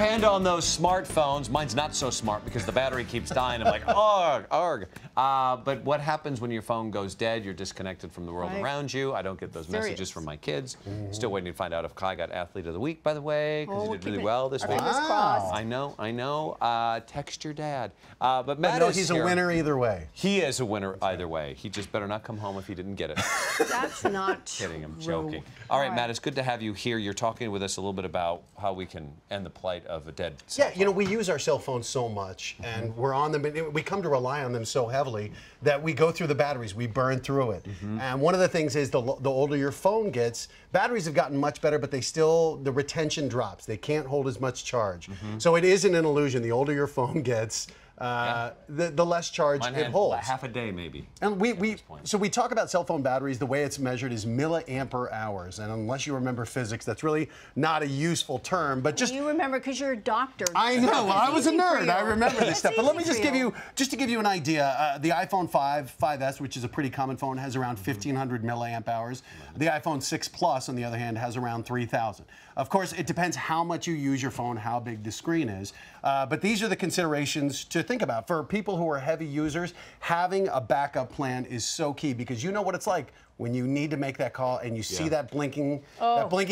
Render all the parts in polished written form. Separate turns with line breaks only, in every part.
And on those smartphones, mine's not so smart because the battery keeps dying. I'm like, arg, arg. But what happens when your phone goes dead? You're disconnected from the world around you. I don't get those messages from my kids. Still waiting to find out if Kai got Athlete of the Week, by the way, because he did really well this week.
Crossed.
I know. Text your dad. But Matt
no,
is
he's
here.
a winner either way.
He is a winner either way. He just better not come home if he didn't get it.
That's not
Kidding, I'm
true.
joking. All right, Matt, it's good to have you here. You're talking with us a little bit about how we can end the plight of a dead cell phone.
Yeah, you know, we use our cell phones so much, and we're on them, and we come to rely on them so heavily that we go through the batteries, we burn through it. And one of the things is the older your phone gets, batteries have gotten much better, but the retention drops. They can't hold as much charge. So it isn't an illusion. The older your phone gets, the less charge it holds.
Half a day, maybe.
And so we talk about cell phone batteries. The way it's measured is milliampere hours, and unless you remember physics, that's really not a useful term. But just
you remember because you're a doctor.
I know. Well, I was a nerd. I remember this stuff. But let me just give you an idea. The iPhone 5S, which is a pretty common phone, has around 1,500 milliamp hours. The iPhone 6 Plus, on the other hand, has around 3,000. Of course, it depends how much you use your phone, how big the screen is. But these are the considerations to think about. For people who are heavy users, having a backup plan is so key, because you know what it's like when you need to make that call and you see that blinking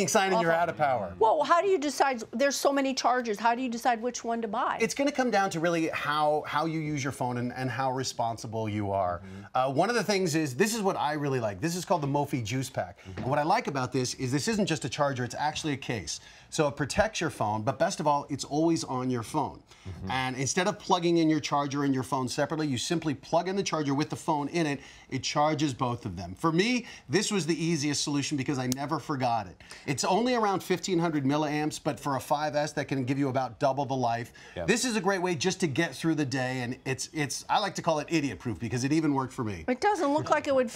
sign and you're out of power.
Well, how do you decide? There's so many chargers. How do you decide which one to buy?
It's going to come down to really how you use your phone and how responsible you are. One of the things is, this is what I really like. This is called the Mophie Juice Pack. And what I like about this is this isn't just a charger, it's actually a case. So it protects your phone, but best of all, it's always on your phone. And instead of plugging in your charger and your phone separately, you simply plug in the charger with the phone in it. It charges both of them. For me, this was the easiest solution because I never forgot it. It's only around 1,500 milliamps, but for a 5S, that can give you about double the life. This is a great way just to get through the day, and I like to call it idiot-proof because it even worked for me.
It doesn't look like it would.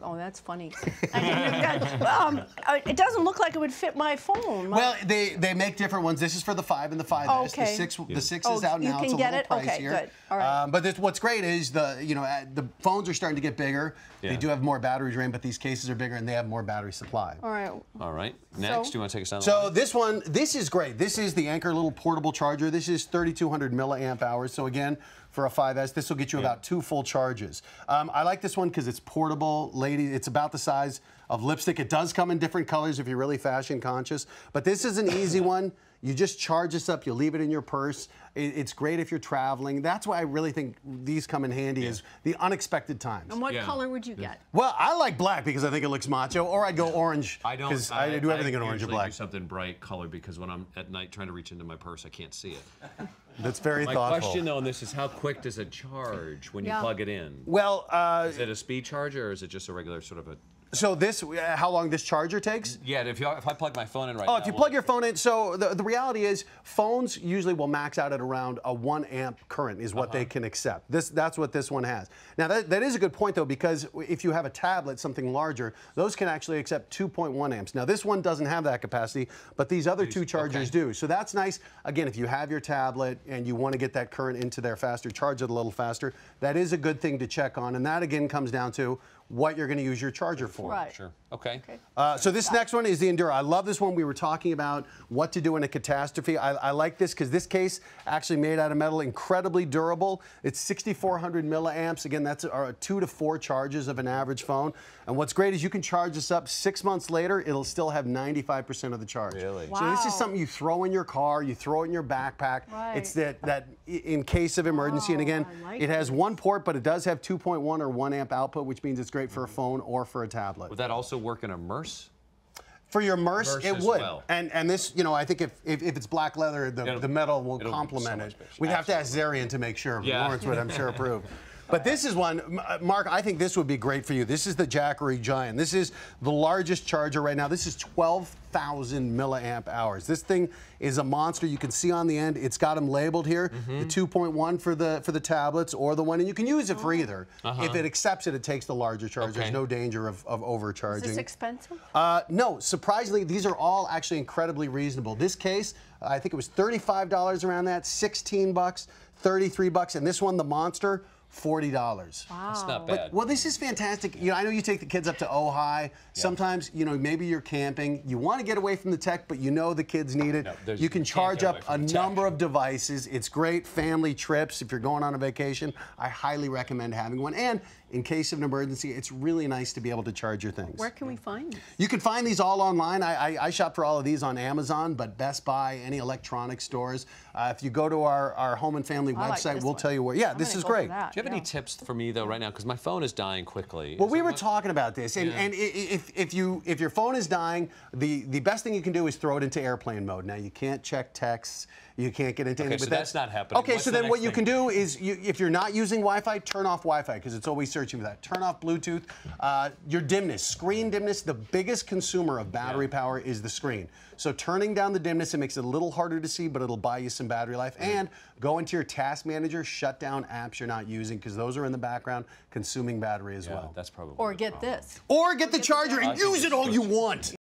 Oh, that's funny. It doesn't look like it would fit my phone.
Well, they make different ones. This is for the 5 and the 5S. The 6 is out now.
You can get it? Okay, good. All right.
But what's great is the phones are starting to get bigger. They do have more battery drain, but these cases are bigger and they have more battery supply.
All right.
All right. Next, do you want to take us down?
So this is great. This is the Ianker little portable charger. This is 3,200 milliamp hours. So again, for a 5S, this will get you about 2 full charges. I like this one because it's portable, it's about the size of lipstick. It does come in different colors if you're really fashion conscious, but this is an easy one. You just charge this up, you leave it in your purse. It's great if you're traveling. That's why I really think these come in handy, is the unexpected times.
And what color would you get?
Well, I like black because I think it looks macho, or I'd go orange because I do everything in orange or black.
I do something bright color because when I'm at night trying to reach into my purse, I can't see it.
That's very thoughtful.
My question, though, on this is, how quick does it charge when you plug it in?
Well,
is it a speed charger or is it just a regular sort of a...
So how long this charger takes?
Yeah, if I plug my phone in right now.
If you plug your phone in, so the reality is phones usually will max out at around a 1 amp current is what they can accept. That's what this one has. Now that is a good point though, because if you have a tablet, something larger, those can actually accept 2.1 amps. Now this one doesn't have that capacity, but these other two chargers do. So that's nice. Again, if you have your tablet and you want to get that current into there faster, charge it a little faster, that is a good thing to check on. And that again comes down to what you're going to use your charger for.
Right.
Sure. Okay.
So this next one is the Enduro. I love this one. We were talking about what to do in a catastrophe. I like this because this case actually made out of metal, incredibly durable. It's 6,400 milliamps. Again, that's 2 to 4 charges of an average phone. And what's great is you can charge this up 6 months later. It'll still have 95% of the charge.
Really?
Wow.
So this is something you throw in your car, you throw it in your backpack.
Right.
It's that in case of emergency. And again, it has one port, but it does have 2.1 or 1 amp output, which means it's great for a phone or for a tablet.
Would that also work in a Merce?
For your Merce, it would.
Well.
And this, I think if it's black leather, the metal will complement it. We'd have to ask Zarian to make sure. Lawrence would, I'm sure, approve. But this is one, Mark, I think this would be great for you. This is the Jackery Giant. This is the largest charger right now. This is 12,000 milliamp hours. This thing is a monster. You can see on the end, it's got them labeled here, the 2.1 for the tablets or the one, and you can use it for either. If it accepts it, it takes the larger charge. There's no danger of overcharging.
Is this expensive?
No, surprisingly, these are all actually incredibly reasonable. This case, I think it was $35 around that, 16 bucks, 33 bucks, and this one, the Monster, $40.
Wow.
That's not bad.
Well, this is fantastic. You know, I know you take the kids up to Ojai. Sometimes, you know, maybe you're camping. You want to get away from the tech, but you know the kids need it.
No,
you can charge up a number of devices. It's great family trips. If you're going on a vacation, I highly recommend having one. And in case of an emergency, it's really nice to be able to charge your things.
Where can we find these?
You can find these all online. I shop for all of these on Amazon, but Best Buy, any electronic stores. If you go to our home and family website, we'll tell you where. Yeah, this is great.
Do you have any tips for me though right now? Because my phone is dying quickly.
Well, we were talking about this, and if your phone is dying, the best thing you can do is throw it into airplane mode. Now you can't check texts, you can't get into anything.
So that's not happening.
Okay, so then what you can do is, if you're not using Wi-Fi, turn off Wi-Fi because it's always searching for that. Turn off Bluetooth. Your dimness, screen dimness. The biggest consumer of battery power is the screen. So turning down the dimness, it makes it a little harder to see, but it'll buy you some battery life. And go into your task manager, shut down apps you're not using because those are in the background consuming battery as well.
That's probably.
Or get this.
Or get the charger and use it all you want.